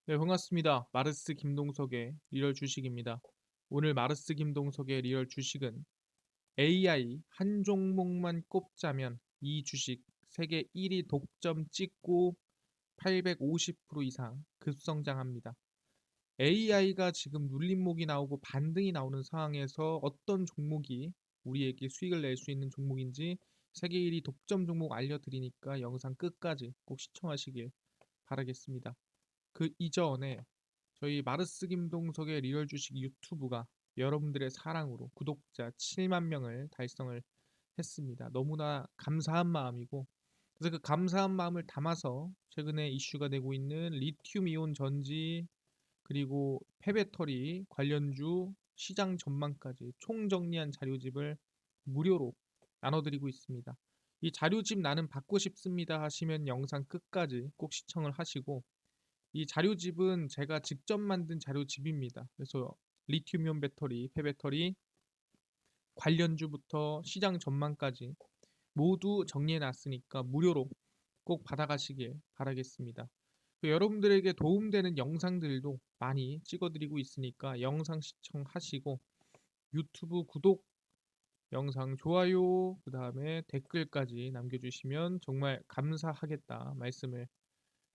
네, 반갑습니다. 마르스 김동석의 리얼 주식입니다. 오늘 마르스 김동석의 리얼 주식은 AI 한 종목만 꼽자면 이 주식 세계 1위 독점 찍고 850% 이상 급성장합니다. AI가 지금 눌림목이 나오고 반등이 나오는 상황에서 어떤 종목이 우리에게 수익을 낼 수 있는 종목인지 세계 1위 독점 종목 알려드리니까 영상 끝까지 꼭 시청하시길 바라겠습니다. 그 이전에 저희 마르스 김동석의 리얼 주식 유튜브가 여러분들의 사랑으로 구독자 7만 명을 달성을 했습니다. 너무나 감사한 마음이고, 그래서 그 감사한 마음을 담아서 최근에 이슈가 되고 있는 리튬 이온 전지 그리고 폐배터리 관련주 시장 전망까지 총정리한 자료집을 무료로 나눠드리고 있습니다. 이 자료집 나는 받고 싶습니다 하시면 영상 끝까지 꼭 시청을 하시고, 이 자료집은 제가 직접 만든 자료집입니다. 그래서 리튬이온 배터리, 폐배터리 관련주부터 시장 전망까지 모두 정리해 놨으니까 무료로 꼭 받아가시길 바라겠습니다. 여러분들에게 도움되는 영상들도 많이 찍어드리고 있으니까 영상 시청하시고 유튜브 구독, 영상 좋아요, 그 다음에 댓글까지 남겨주시면 정말 감사하겠다 말씀을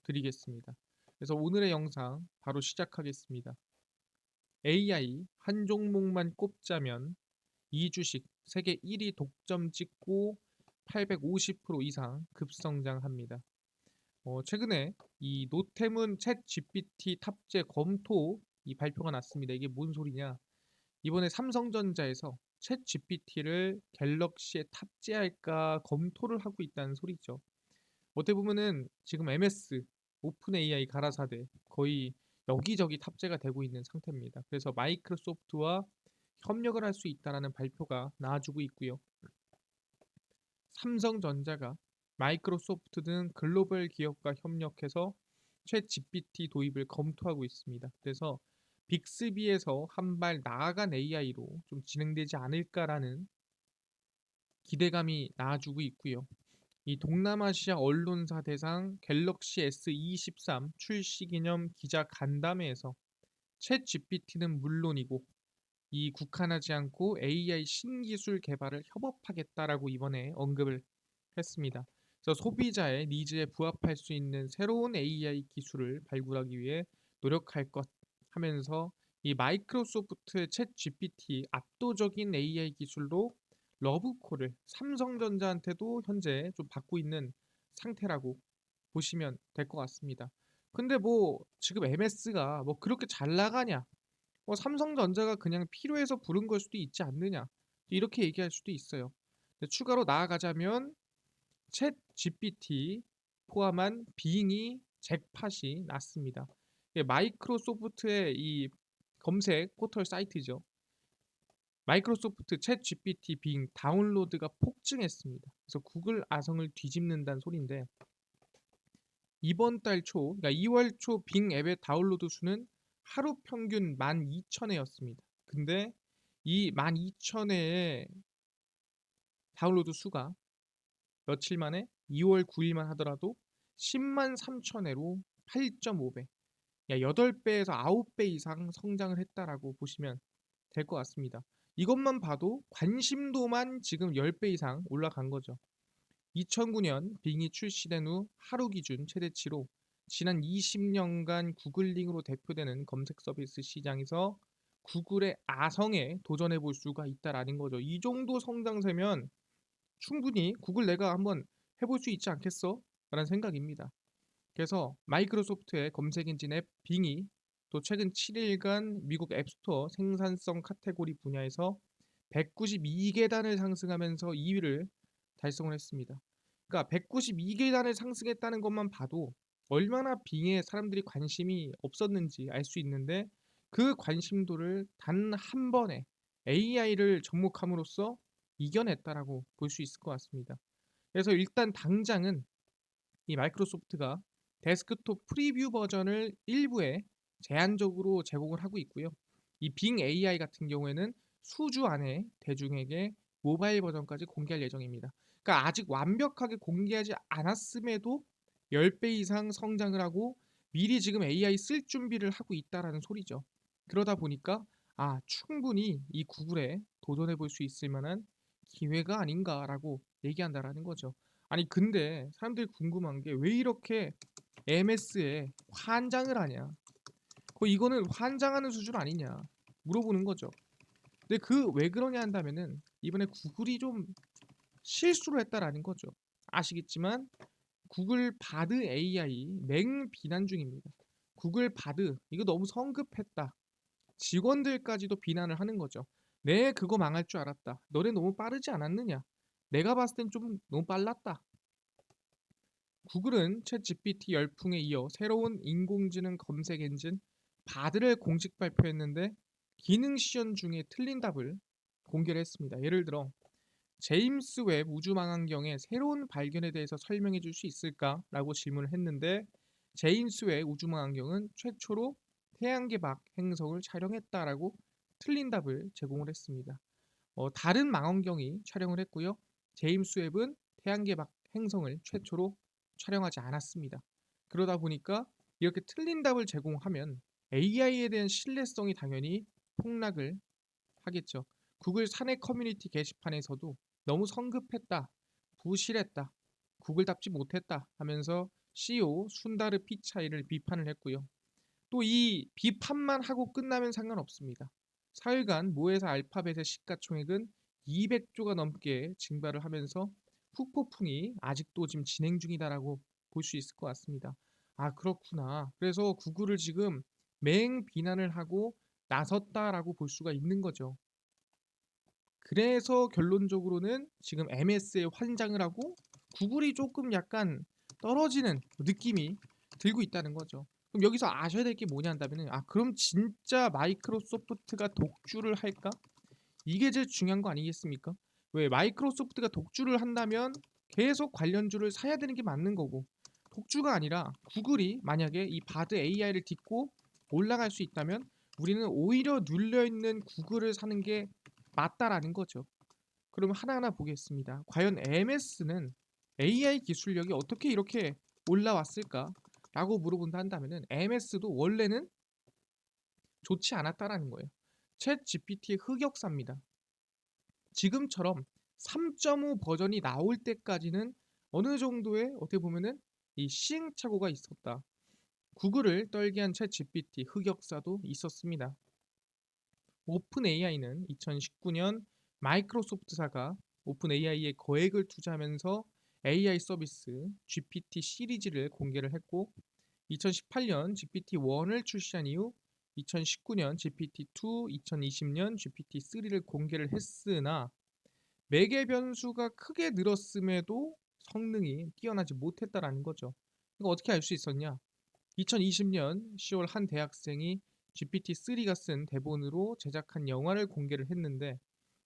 드리겠습니다. 그래서 오늘의 영상 바로 시작하겠습니다. AI 한 종목만 꼽자면 이 주식 세계 1위 독점 찍고 850% 이상 급성장합니다. 최근에 이 노태문 챗 GPT 탑재 검토 이 발표가 났습니다. 이게 뭔 소리냐? 이번에 삼성전자에서 챗 GPT를 갤럭시에 탑재할까 검토를 하고 있다는 소리죠. 어떻게 보면은 지금 MS 오픈 AI 가라사대 거의 여기저기 탑재가 되고 있는 상태입니다. 그래서 마이크로소프트와 협력을 할 수 있다라는 발표가 나와주고 있고요. 삼성전자가 마이크로소프트 등 글로벌 기업과 협력해서 챗 GPT 도입을 검토하고 있습니다. 그래서 빅스비에서 한 발 나아간 AI로 좀 진행되지 않을까라는 기대감이 나와주고 있고요. 이 동남아시아 언론사 대상 갤럭시 S23 출시 기념 기자 간담회에서 챗 GPT는 물론이고 이 국한하지 않고 AI 신기술 개발을 협업하겠다라고 이번에 언급을 했습니다. 그래서 소비자의 니즈에 부합할 수 있는 새로운 AI 기술을 발굴하기 위해 노력할 것 하면서 이 마이크로소프트의 챗 GPT 압도적인 AI 기술로 러브콜을 삼성전자한테도 현재 좀 받고 있는 상태라고 보시면 될 것 같습니다. 근데 뭐 지금 MS가 뭐 그렇게 잘 나가냐? 삼성전자가 그냥 필요해서 부른 걸 수도 있지 않느냐? 이렇게 얘기할 수도 있어요. 추가로 나아가자면 챗 GPT 포함한 빙이 잭팟이 났습니다. 마이크로소프트의 이 검색 포털 사이트죠. 마이크로소프트 챗 GPT 빙 다운로드가 폭증했습니다. 그래서 구글 아성을 뒤집는다는 소리인데 이번 달 초, 그러니까 2월 초 빙 앱의 다운로드 수는 하루 평균 12,000회였습니다. 근데 이 12,000회의 다운로드 수가 며칠 만에 2월 9일만 하더라도 10만 3천회로 8.5배, 8배에서 9배 이상 성장을 했다라고 보시면 될 것 같습니다. 이것만 봐도 관심도만 지금 10배 이상 올라간 거죠. 2009년 빙이 출시된 후 하루 기준 최대치로 지난 20년간 구글링으로 대표되는 검색 서비스 시장에서 구글의 아성에 도전해 볼 수가 있다라는 거죠. 이 정도 성장세면 충분히 구글 내가 한번 해볼 수 있지 않겠어? 라는 생각입니다. 그래서 마이크로소프트의 검색 엔진 앱 빙이 또 최근 7일간 미국 앱스토어 생산성 카테고리 분야에서 192계단을 상승하면서 2위를 달성을 했습니다. 그러니까 192계단을 상승했다는 것만 봐도 얼마나 빙에 사람들이 관심이 없었는지 알 수 있는데 그 관심도를 단 한 번에 AI를 접목함으로써 이겨냈다라고 볼 수 있을 것 같습니다. 그래서 일단 당장은 이 마이크로소프트가 데스크톱 프리뷰 버전을 일부에 제한적으로 제공을 하고 있고요. 이 빙 AI 같은 경우에는 수주 안에 대중에게 모바일 버전까지 공개할 예정입니다. 그러니까 아직 완벽하게 공개하지 않았음에도 10배 이상 성장을 하고 미리 지금 AI 쓸 준비를 하고 있다라는 소리죠. 그러다 보니까 충분히 이 구글에 도전해 볼 수 있을 만한 기회가 아닌가라고 얘기한다라는 거죠. 아니 근데 사람들이 궁금한 게 왜 이렇게 MS에 환장을 하냐. 거의 이거는 환장하는 수준 아니냐 물어보는 거죠. 근데 그 왜 그러냐 한다면은 이번에 구글이 좀 실수를 했다라는 거죠. 아시겠지만 구글 바드 AI 맹 비난 중입니다. 구글 바드 이거 너무 성급했다. 직원들까지도 비난을 하는 거죠. 네, 그거 망할 줄 알았다. 너네 너무 빠르지 않았느냐? 내가 봤을 땐 좀 너무 빨랐다. 구글은 챗 GPT 열풍에 이어 새로운 인공지능 검색 엔진 바드를 공식 발표했는데 기능 시연 중에 틀린 답을 공개를 했습니다. 예를 들어 제임스 웹 우주망원경의 새로운 발견에 대해서 설명해 줄 수 있을까라고 질문을 했는데 제임스 웹 우주망원경은 최초로 태양계 밖 행성을 촬영했다라고 틀린 답을 제공을 했습니다. 다른 망원경이 촬영을 했고요. 제임스 웹은 태양계 밖 행성을 최초로 촬영하지 않았습니다. 그러다 보니까 이렇게 틀린 답을 제공하면 AI에 대한 신뢰성이 당연히 폭락을 하겠죠. 구글 사내 커뮤니티 게시판에서도 너무 성급했다, 부실했다, 구글답지 못했다 하면서 CEO 순다르 피차이를 비판을 했고요. 또 이 비판만 하고 끝나면 상관없습니다. 사흘간 모회사 알파벳의 시가총액은 200조가 넘게 증발을 하면서 후폭풍이 아직도 지금 진행 중이다라고 볼 수 있을 것 같습니다. 그렇구나. 그래서 구글을 지금 맹 비난을 하고 나섰다라고 볼 수가 있는 거죠. 그래서 결론적으로는 지금 MS에 환장을 하고 구글이 조금 약간 떨어지는 느낌이 들고 있다는 거죠. 그럼 여기서 아셔야 될 게 뭐냐 한다면은 그럼 진짜 마이크로소프트가 독주를 할까? 이게 제일 중요한 거 아니겠습니까? 왜 마이크로소프트가 독주를 한다면 계속 관련주를 사야 되는 게 맞는 거고 독주가 아니라 구글이 만약에 이 바드 AI를 딛고 올라갈 수 있다면 우리는 오히려 눌려있는 구글을 사는 게 맞다라는 거죠. 그럼 하나하나 보겠습니다. 과연 MS는 AI 기술력이 어떻게 이렇게 올라왔을까? 라고 물어본다 한다면은 MS도 원래는 좋지 않았다라는 거예요. 챗 GPT의 흑역사입니다. 지금처럼 3.5 버전이 나올 때까지는 어느 정도의 어떻게 보면은 이 시행착오가 있었다. 구글을 떨게 한 챗 GPT 흑역사도 있었습니다. 오픈 AI는 2019년 마이크로소프트사가 오픈 AI에 거액을 투자하면서 AI 서비스 GPT 시리즈를 공개를 했고 2018년 GPT-1을 출시한 이후 2019년 GPT-2, 2020년 GPT-3를 공개를 했으나 매개 변수가 크게 늘었음에도 성능이 뛰어나지 못했다라는 거죠. 이거 어떻게 알 수 있었냐? 2020년 10월 한 대학생이 GPT-3가 쓴 대본으로 제작한 영화를 공개를 했는데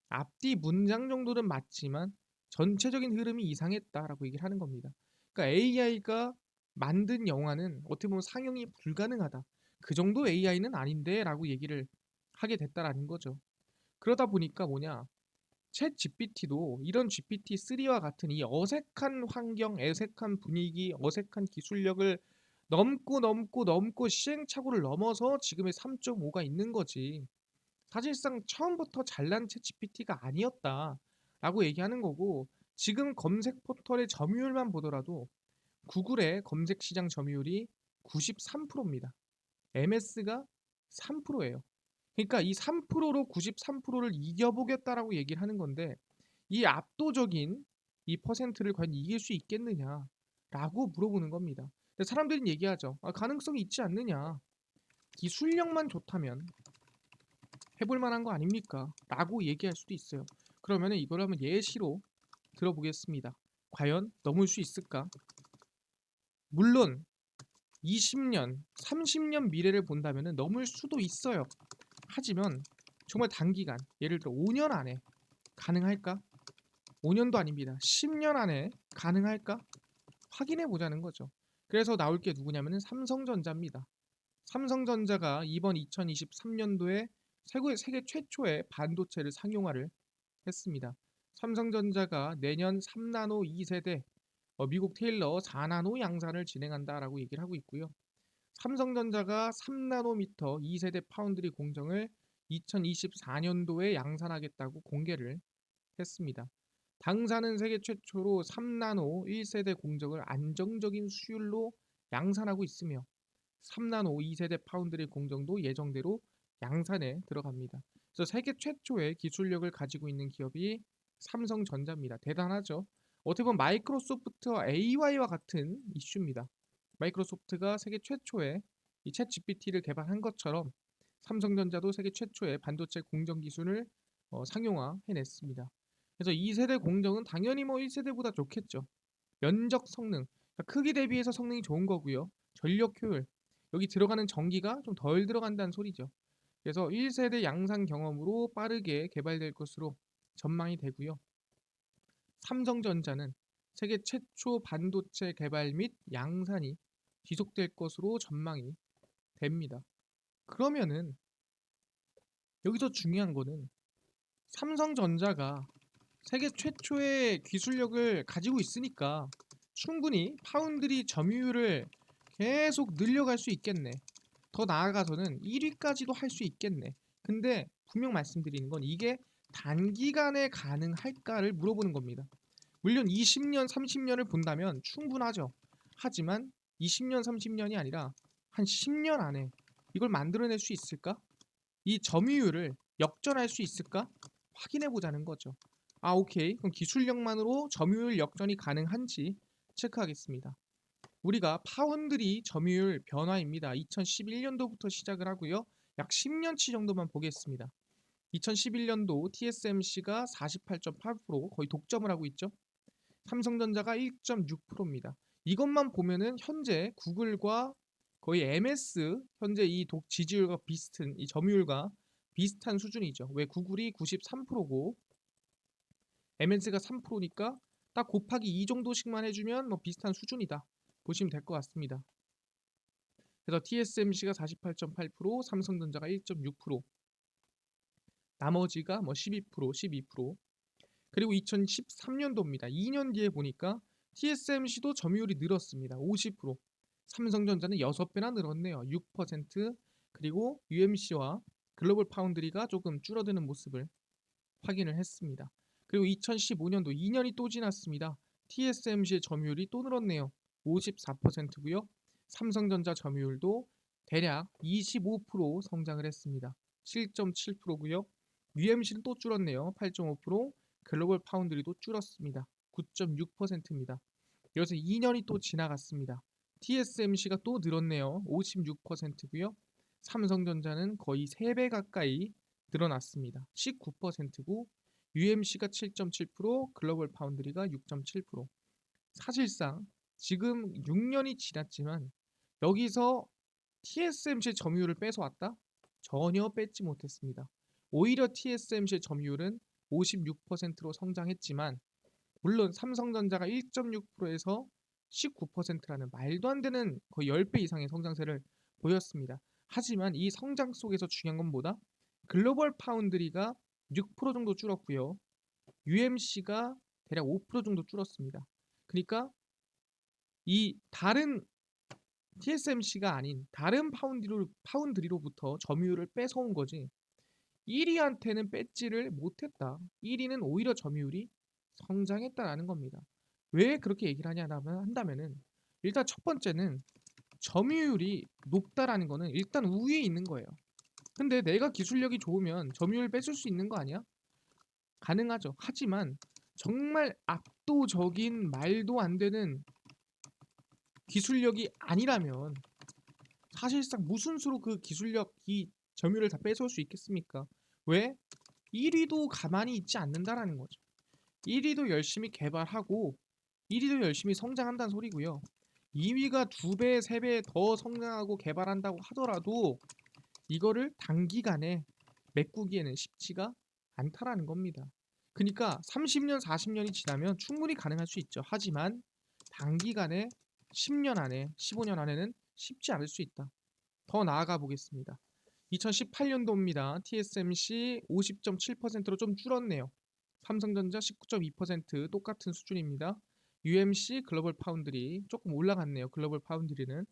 앞뒤 문장 정도는 맞지만 전체적인 흐름이 이상했다라고 얘기를 하는 겁니다. 그러니까 AI가 만든 영화는 어떻게 보면 상영이 불가능하다. 그 정도 AI는 아닌데라고 얘기를 하게 됐다라는 거죠. 그러다 보니까 뭐냐? 챗 GPT도 이런 GPT-3와 같은 이 어색한 환경, 어색한 분위기, 어색한 기술력을 넘고 시행착오를 넘어서 지금의 3.5가 있는 거지. 사실상 처음부터 잘난 챗 GPT가 아니었다라고 얘기하는 거고 지금 검색 포털의 점유율만 보더라도 구글의 검색 시장 점유율이 93%입니다. MS가 3%예요. 그러니까 이 3%로 93%를 이겨보겠다라고 얘기를 하는 건데 이 압도적인 이 퍼센트를 과연 이길 수 있겠느냐라고 물어보는 겁니다. 근데 사람들은 얘기하죠. 가능성이 있지 않느냐. 기술력만 좋다면 해볼 만한 거 아닙니까? 라고 얘기할 수도 있어요. 그러면 이걸 한번 예시로 들어보겠습니다. 과연 넘을 수 있을까? 물론 20년, 30년 미래를 본다면 넘을 수도 있어요. 하지만 정말 단기간, 예를 들어 5년 안에 가능할까? 5년도 아닙니다. 10년 안에 가능할까? 확인해 보자는 거죠. 그래서 나올 게 누구냐면 삼성전자입니다. 삼성전자가 이번 2023년도에 세계 최초의 반도체를 상용화를 했습니다. 삼성전자가 내년 3나노 2세대 미국 테일러 4나노 양산을 진행한다라고 얘기를 하고 있고요. 삼성전자가 3나노미터 2세대 파운드리 공정을 2024년도에 양산하겠다고 공개를 했습니다. 당사는 세계 최초로 3나노 1세대 공정을 안정적인 수율로 양산하고 있으며 3나노 2세대 파운드리 공정도 예정대로 양산에 들어갑니다. 그래서 세계 최초의 기술력을 가지고 있는 기업이 삼성전자입니다. 대단하죠. 어떻게 보면 마이크로소프트와 AI와 같은 이슈입니다. 마이크로소프트가 세계 최초의 이 챗 GPT를 개발한 것처럼 삼성전자도 세계 최초의 반도체 공정 기술을 상용화해냈습니다. 그래서 2세대 공정은 당연히 뭐 1세대보다 좋겠죠. 면적 성능, 그러니까 크기 대비해서 성능이 좋은 거고요. 전력 효율, 여기 들어가는 전기가 좀 덜 들어간다는 소리죠. 그래서 1세대 양산 경험으로 빠르게 개발될 것으로 전망이 되고요. 삼성전자는 세계 최초 반도체 개발 및 양산이 지속될 것으로 전망이 됩니다. 그러면은 여기서 중요한 거는 삼성전자가 세계 최초의 기술력을 가지고 있으니까 충분히 파운드리 점유율을 계속 늘려갈 수 있겠네. 더 나아가서는 1위까지도 할 수 있겠네. 근데 분명 말씀드리는 건 이게 단기간에 가능할까를 물어보는 겁니다. 물론 20년, 30년을 본다면 충분하죠. 하지만 20년, 30년이 아니라 한 10년 안에 이걸 만들어낼 수 있을까? 이 점유율을 역전할 수 있을까? 확인해 보자는 거죠. 아, 오케이. 그럼 기술력만으로 점유율 역전이 가능한지 체크하겠습니다. 우리가 파운드리 점유율 변화입니다. 2011년도부터 시작을 하고요. 약 10년치 정도만 보겠습니다. 2011년도 TSMC가 48.8% 거의 독점을 하고 있죠. 삼성전자가 1.6%입니다. 이것만 보면은 현재 구글과 거의 MS 현재 이 지지율과 비슷한 이 점유율과 비슷한 수준이죠. 왜 구글이 93%고 MS가 3%니까 딱 곱하기 2 정도씩만 해주면 뭐 비슷한 수준이다 보시면 될 것 같습니다. 그래서 TSMC가 48.8%, 삼성전자가 1.6%, 나머지가 뭐 12%, 12%. 그리고 2013년도입니다. 2년 뒤에 보니까 TSMC도 점유율이 늘었습니다. 50%. 삼성전자는 6배나 늘었네요. 6%. 그리고 UMC와 글로벌 파운드리가 조금 줄어드는 모습을 확인을 했습니다. 그리고 2015년도 2년이 또 지났습니다. TSMC의 점유율이 또 늘었네요. 54%고요. 삼성전자 점유율도 대략 25% 성장을 했습니다. 7.7%고요. UMC는 또 줄었네요. 8.5%. 글로벌 파운드리도 줄었습니다. 9.6%입니다. 여기서 2년이 또 지나갔습니다. TSMC가 또 늘었네요. 56%고요. 삼성전자는 거의 3배 가까이 늘어났습니다. 19%고 UMC가 7.7%, 글로벌 파운드리가 6.7%. 사실상 지금 6년이 지났지만 여기서 TSMC의 점유율을 뺏어왔다? 전혀 뺏지 못했습니다. 오히려 TSMC의 점유율은 56%로 성장했지만 물론 삼성전자가 1.6%에서 19%라는 말도 안 되는 거의 10배 이상의 성장세를 보였습니다. 하지만 이 성장 속에서 중요한 건 뭐다? 글로벌 파운드리가 6% 정도 줄었고요. UMC가 대략 5% 정도 줄었습니다. 그러니까 이 다른 TSMC가 아닌 다른 파운드리로부터 점유율을 뺏어온 거지 1위한테는 뺏지를 못했다. 1위는 오히려 점유율이 성장했다라는 겁니다. 왜 그렇게 얘기를 한다면은 일단 첫 번째는 점유율이 높다라는 거는 일단 우위에 있는 거예요. 근데 내가 기술력이 좋으면 점유율 뺏을 수 있는 거 아니야? 가능하죠. 하지만 정말 압도적인 말도 안 되는 기술력이 아니라면 사실상 무슨 수로 그 기술력 이 점유율을 다 뺏어올 수 있겠습니까? 왜? 1위도 가만히 있지 않는다라는 거죠. 1위도 열심히 개발하고 1위도 열심히 성장한다는 소리고요. 2위가 2배, 3배 더 성장하고 개발한다고 하더라도 이거를 단기간에 메꾸기에는 쉽지가 않다라는 겁니다. 그러니까 30년, 40년이 지나면 충분히 가능할 수 있죠. 하지만 단기간에 10년 안에, 15년 안에는 쉽지 않을 수 있다. 더 나아가 보겠습니다. 2018년도입니다. TSMC 50.7%로 좀 줄었네요. 삼성전자 19.2% 똑같은 수준입니다. UMC 글로벌 파운드리 조금 올라갔네요. 글로벌 파운드리는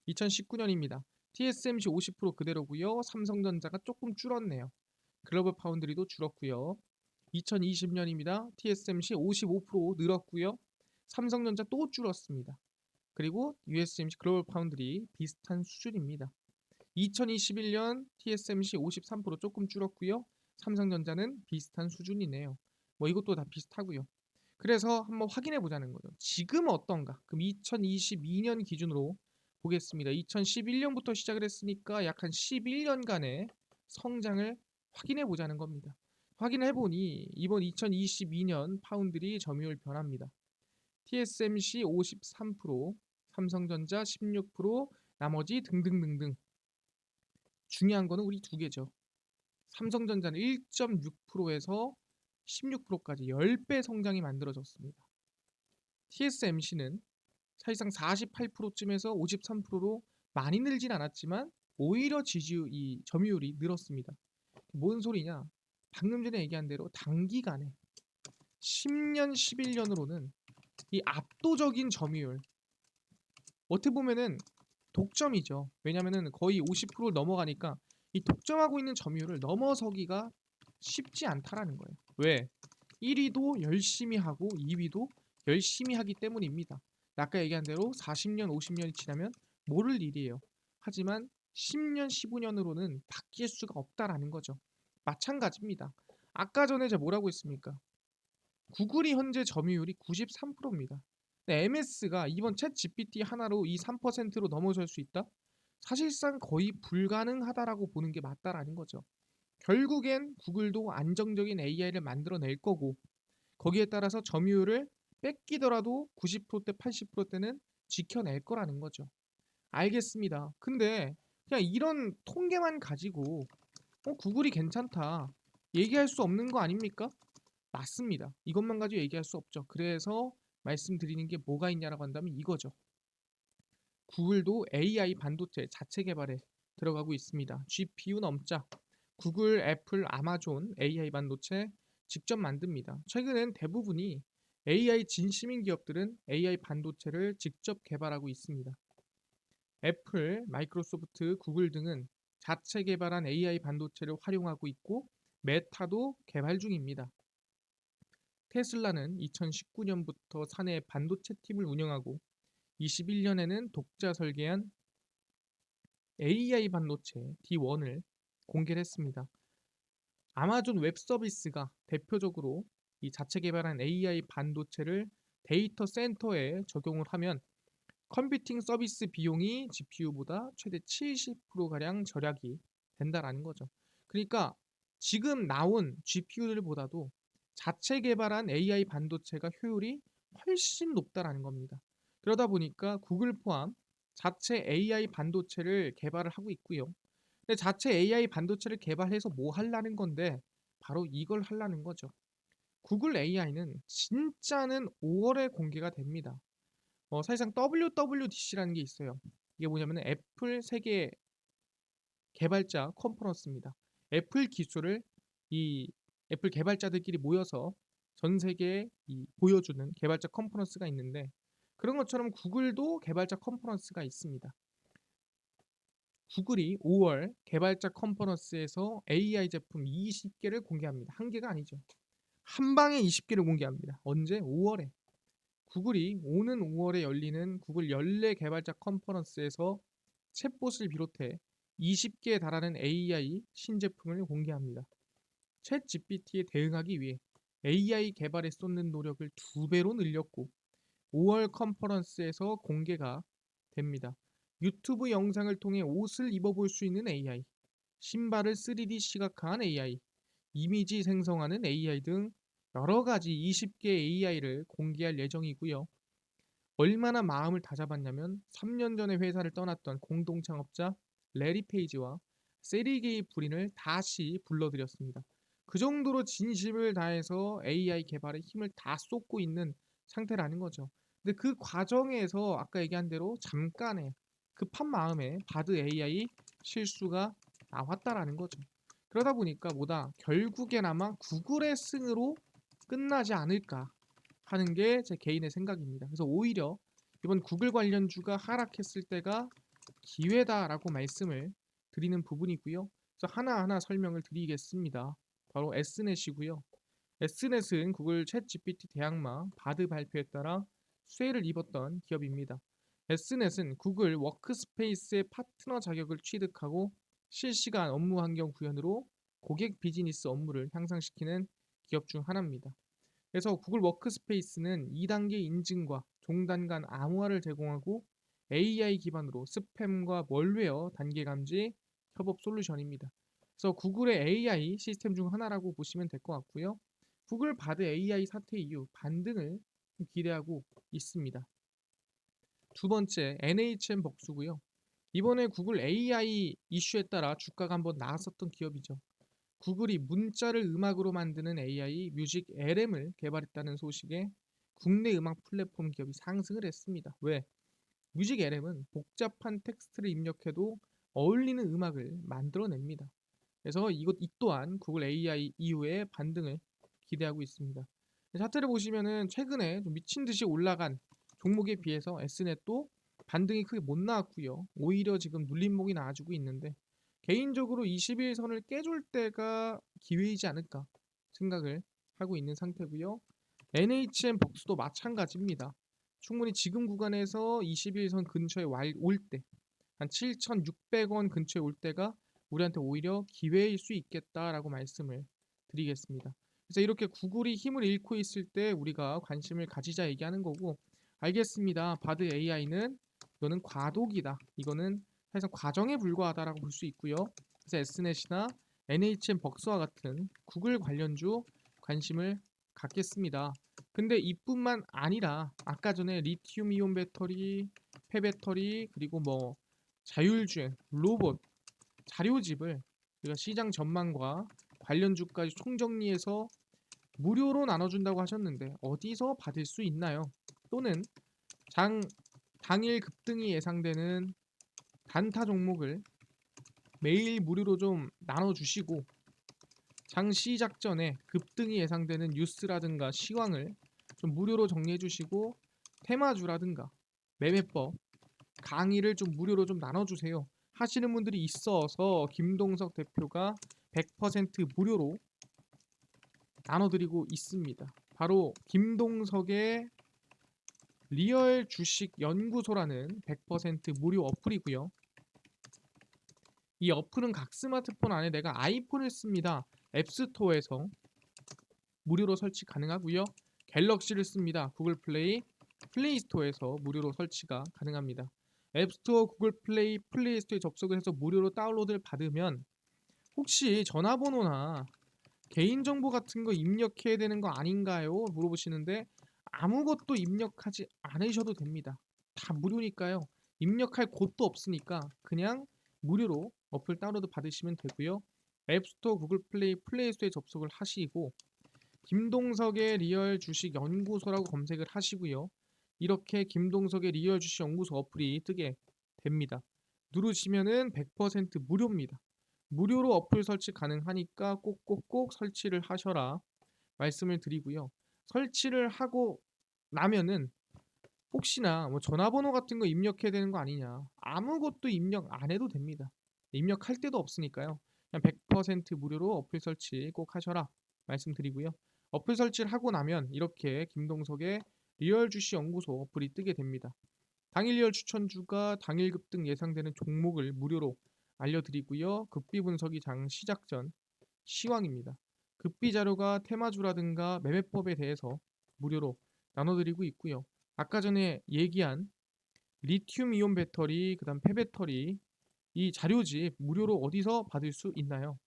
2019년입니다. TSMC 50% 그대로고요. 삼성전자가 조금 줄었네요. 글로벌 파운드리도 줄었고요. 2020년입니다. TSMC 55% 늘었고요. 삼성전자 또 줄었습니다. 그리고 USMC 글로벌 파운드리 비슷한 수준입니다. 2021년 TSMC 53% 조금 줄었고요. 삼성전자는 비슷한 수준이네요. 뭐 이것도 다 비슷하고요. 그래서 한번 확인해 보자는 거죠. 지금 어떤가? 그럼 2022년 기준으로 보겠습니다. 2011년부터 시작을 했으니까 약 한 11년간의 성장을 확인해 보자는 겁니다. 확인해 보니 이번 2022년 파운드리 점유율 변화입니다. TSMC 53%, 삼성전자 16%, 나머지 등등등등. 중요한 거는 우리 두 개죠. 삼성전자는 1.6%에서 16%까지 10배 성장이 만들어졌습니다. TSMC는 사실상 48%쯤에서 53%로 많이 늘진 않았지만 오히려 이 점유율이 늘었습니다. 뭔 소리냐? 방금 전에 얘기한 대로 단기간에 10년, 11년으로는 이 압도적인 점유율, 어떻게 보면은 독점이죠. 왜냐면은 거의 50%를 넘어가니까 이 독점하고 있는 점유율을 넘어서기가 쉽지 않다라는 거예요. 왜? 1위도 열심히 하고 2위도 열심히 하기 때문입니다. 아까 얘기한 대로 40년, 50년이 지나면 모를 일이에요. 하지만 10년, 15년으로는 바뀔 수가 없다라는 거죠. 마찬가지입니다. 아까 전에 제가 뭐라고 했습니까? 구글이 현재 점유율이 93%입니다. MS가 이번 챗 GPT 하나로 이 3%로 넘어설 수 있다? 사실상 거의 불가능하다라고 보는 게 맞다라는 거죠. 결국엔 구글도 안정적인 AI를 만들어낼 거고 거기에 따라서 점유율을 뺏기더라도 90%대 80%대는 지켜낼 거라는 거죠. 알겠습니다. 근데 그냥 이런 통계만 가지고 구글이 괜찮다 얘기할 수 없는 거 아닙니까? 맞습니다. 이것만 가지고 얘기할 수 없죠. 그래서 말씀드리는 게 뭐가 있냐라고 한다면 이거죠. 구글도 AI 반도체 자체 개발에 들어가고 있습니다. GPU 넘자. 구글, 애플, 아마존 AI 반도체 직접 만듭니다. 최근엔 대부분이 AI 진심인 기업들은 AI 반도체를 직접 개발하고 있습니다. 애플, 마이크로소프트, 구글 등은 자체 개발한 AI 반도체를 활용하고 있고 메타도 개발 중입니다. 테슬라는 2019년부터 사내 반도체 팀을 운영하고 21년에는 독자 설계한 AI 반도체 D1을 공개를 했습니다. 아마존 웹 서비스가 대표적으로 이 자체 개발한 AI 반도체를 데이터 센터에 적용을 하면 컴퓨팅 서비스 비용이 GPU보다 최대 70%가량 절약이 된다라는 거죠. 그러니까 지금 나온 GPU들보다도 자체 개발한 AI 반도체가 효율이 훨씬 높다라는 겁니다. 그러다 보니까 구글 포함 자체 AI 반도체를 개발을 하고 있고요. 근데 자체 AI 반도체를 개발해서 뭐 하려는 건데 바로 이걸 하려는 거죠. 구글 AI는 진짜는 5월에 공개가 됩니다. 사실상 WWDC라는 게 있어요. 이게 뭐냐면 애플 세계 개발자 컨퍼런스입니다. 애플 기술을 이 애플 개발자들끼리 모여서 전 세계에 보여주는 개발자 컨퍼런스가 있는데 그런 것처럼 구글도 개발자 컨퍼런스가 있습니다. 구글이 5월 개발자 컨퍼런스에서 AI 제품 20개를 공개합니다. 한 개가 아니죠. 한 방에 20개를 공개합니다. 언제? 5월에. 구글이 오는 5월에 열리는 구글 연례 개발자 컨퍼런스에서 챗봇을 비롯해 20개에 달하는 AI 신제품을 공개합니다. 챗 GPT에 대응하기 위해 AI 개발에 쏟는 노력을 2배로 늘렸고 5월 컨퍼런스에서 공개가 됩니다. 유튜브 영상을 통해 옷을 입어볼 수 있는 AI, 신발을 3D 시각화한 AI, 이미지 생성하는 AI 등 여러 가지 20개 AI를 공개할 예정이고요. 얼마나 마음을 다잡았냐면 3년 전에 회사를 떠났던 공동 창업자 레리 페이지와 세리게이 브린을 다시 불러들였습니다. 그 정도로 진심을 다해서 AI 개발에 힘을 다 쏟고 있는 상태라는 거죠. 근데 그 과정에서 아까 얘기한 대로 잠깐의 급한 마음에 바드 AI 실수가 나왔다라는 거죠. 그러다 보니까 뭐다 결국에나마 구글의 승으로 끝나지 않을까 하는 게 제 개인의 생각입니다. 그래서 오히려 이번 구글 관련주가 하락했을 때가 기회다라고 말씀을 드리는 부분이고요. 그래서 하나하나 설명을 드리겠습니다. 바로 S넷이고요. S넷은 구글 챗GPT 대항마 바드 발표에 따라 수혜를 입었던 기업입니다. S넷은 구글 워크스페이스의 파트너 자격을 취득하고 실시간 업무 환경 구현으로 고객 비즈니스 업무를 향상시키는 기업 중 하나입니다. 그래서 구글 워크스페이스는 2단계 인증과 종단 간 암호화를 제공하고 AI 기반으로 스팸과 멀웨어 단계 감지 협업 솔루션입니다. 그래서 구글의 AI 시스템 중 하나라고 보시면 될 것 같고요. 구글 바드 AI 사태 이후 반등을 기대하고 있습니다. 두 번째, NHN 복수고요. 이번에 구글 AI 이슈에 따라 주가가 한번 나왔었던 기업이죠. 구글이 문자를 음악으로 만드는 AI 뮤직 LM을 개발했다는 소식에 국내 음악 플랫폼 기업이 상승을 했습니다. 왜? 뮤직 LM은 복잡한 텍스트를 입력해도 어울리는 음악을 만들어냅니다. 그래서 이 또한 구글 AI 이후에 반등을 기대하고 있습니다. 차트를 보시면은 최근에 좀 미친 듯이 올라간 종목에 비해서 S넷도 반등이 크게 못 나왔고요. 오히려 지금 눌림목이 나와주고 있는데 개인적으로 21선을 깨줄 때가 기회이지 않을까 생각을 하고 있는 상태고요. NHN 복수도 마찬가지입니다. 충분히 지금 구간에서 21선 근처에 올 때, 한 7,600원 근처에 올 때가 우리한테 오히려 기회일 수 있겠다라고 말씀을 드리겠습니다. 그래서 이렇게 구글이 힘을 잃고 있을 때 우리가 관심을 가지자 얘기하는 거고, 알겠습니다. 바드 AI는 이거는 과도기다. 이거는 사실상 과정에 불과하다라고 볼 수 있고요. 그래서 S넷이나 NHN 벅스와 같은 구글 관련주 관심을 갖겠습니다. 근데 이뿐만 아니라 아까 전에 리튬 이온 배터리, 폐배터리, 그리고 뭐 자율주행, 로봇, 자료집을 우리가 시장 전망과 관련주까지 총정리해서 무료로 나눠준다고 하셨는데 어디서 받을 수 있나요? 또는 장 당일 급등이 예상되는 단타 종목을 매일 무료로 좀 나눠주시고 장 시작 전에 급등이 예상되는 뉴스라든가 시황을 좀 무료로 정리해 주시고 테마주라든가 매매법 강의를 좀 무료로 좀 나눠주세요 하시는 분들이 있어서 김동석 대표가 100% 무료로 나눠드리고 있습니다. 바로 김동석의 리얼 주식 연구소라는 100% 무료 어플이고요. 이 어플은 각 스마트폰 안에 내가 아이폰을 씁니다. 앱스토어에서 무료로 설치 가능하고요. 갤럭시를 씁니다. 구글 플레이, 플레이스토어에서 무료로 설치가 가능합니다. 앱스토어, 구글 플레이, 플레이스토어에 접속을 해서 무료로 다운로드를 받으면 혹시 전화번호나 개인정보 같은 거 입력해야 되는 거 아닌가요? 물어보시는데 아무것도 입력하지 않으셔도 됩니다. 다 무료니까요. 입력할 곳도 없으니까 그냥 무료로 어플 다운로드 받으시면 되고요. 앱스토어, 구글 플레이, 플레이스토어에 접속을 하시고 김동석의 리얼 주식 연구소라고 검색을 하시고요. 이렇게 김동석의 리얼 주식 연구소 어플이 뜨게 됩니다. 누르시면은 100% 무료입니다. 무료로 어플 설치 가능하니까 꼭꼭꼭 설치를 하셔라 말씀을 드리고요. 설치를 하고 나면은 혹시나 뭐 전화번호 같은 거 입력해야 되는 거 아니냐 아무것도 입력 안 해도 됩니다. 입력할 데도 없으니까요. 그냥 100% 무료로 어플 설치 꼭 하셔라 말씀드리고요. 어플 설치를 하고 나면 이렇게 김동석의 리얼 주식 연구소 어플이 뜨게 됩니다. 당일 리얼 추천주가 당일 급등 예상되는 종목을 무료로 알려드리고요. 급비 분석이 장 시작 전 시황입니다. 급비 자료가 테마주라든가 매매법에 대해서 무료로 나눠드리고 있고요. 아까 전에 얘기한 리튬 이온 배터리, 그다음 폐배터리 이 자료집 무료로 어디서 받을 수 있나요?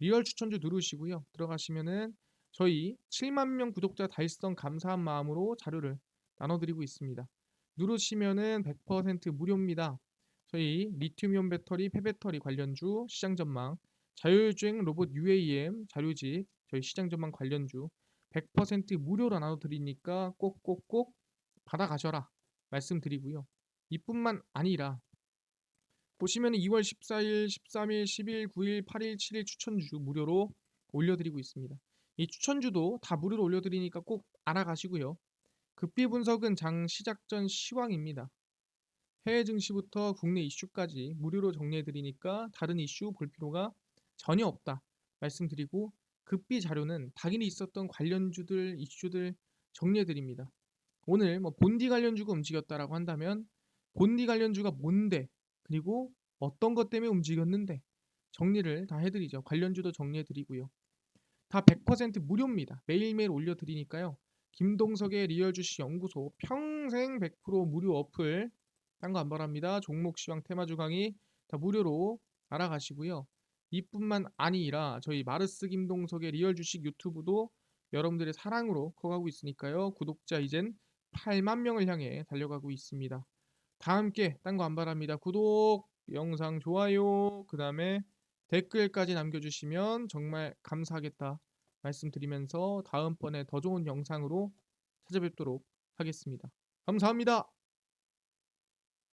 리얼 추천주 누르시고요. 들어가시면은 저희 7만 명 구독자 달성 감사한 마음으로 자료를 나눠드리고 있습니다. 누르시면은 100% 무료입니다. 저희 리튬이온 배터리, 폐배터리 관련주 시장 전망, 자율주행 로봇 UAM 자료집 저희 시장 전망 관련주 100% 무료로 나눠드리니까 꼭꼭꼭 받아가셔라 말씀드리고요. 이뿐만 아니라 보시면 2월 14일, 13일, 10일, 9일, 8일, 7일 추천주 무료로 올려드리고 있습니다. 이 추천주도 다 무료로 올려드리니까 꼭 알아가시고요. 급비 분석은 장 시작 전 시황입니다. 해외 증시부터 국내 이슈까지 무료로 정리해 드리니까 다른 이슈 볼 필요가 전혀 없다 말씀드리고, 급비 자료는 당일에 있었던 관련주들 이슈들 정리해 드립니다. 오늘 뭐 본디 관련주가 움직였다라고 한다면 본디 관련주가 뭔데, 그리고 어떤 것 때문에 움직였는데 정리를 다 해드리죠. 관련주도 정리해드리고요. 다 100% 무료입니다. 매일매일 올려드리니까요. 김동석의 리얼 주식 연구소 평생 100% 무료 어플, 딴 거 안 바랍니다. 종목 시황 테마주 강의 다 무료로 알아가시고요. 이뿐만 아니라 저희 마르스 김동석의 리얼 주식 유튜브도 여러분들의 사랑으로 커가고 있으니까요. 구독자 이젠 8만 명을 향해 달려가고 있습니다. 다 함께 딴 거 안 바랍니다. 구독, 영상 좋아요, 그 다음에 댓글까지 남겨주시면 정말 감사하겠다 말씀드리면서 다음번에 더 좋은 영상으로 찾아뵙도록 하겠습니다. 감사합니다.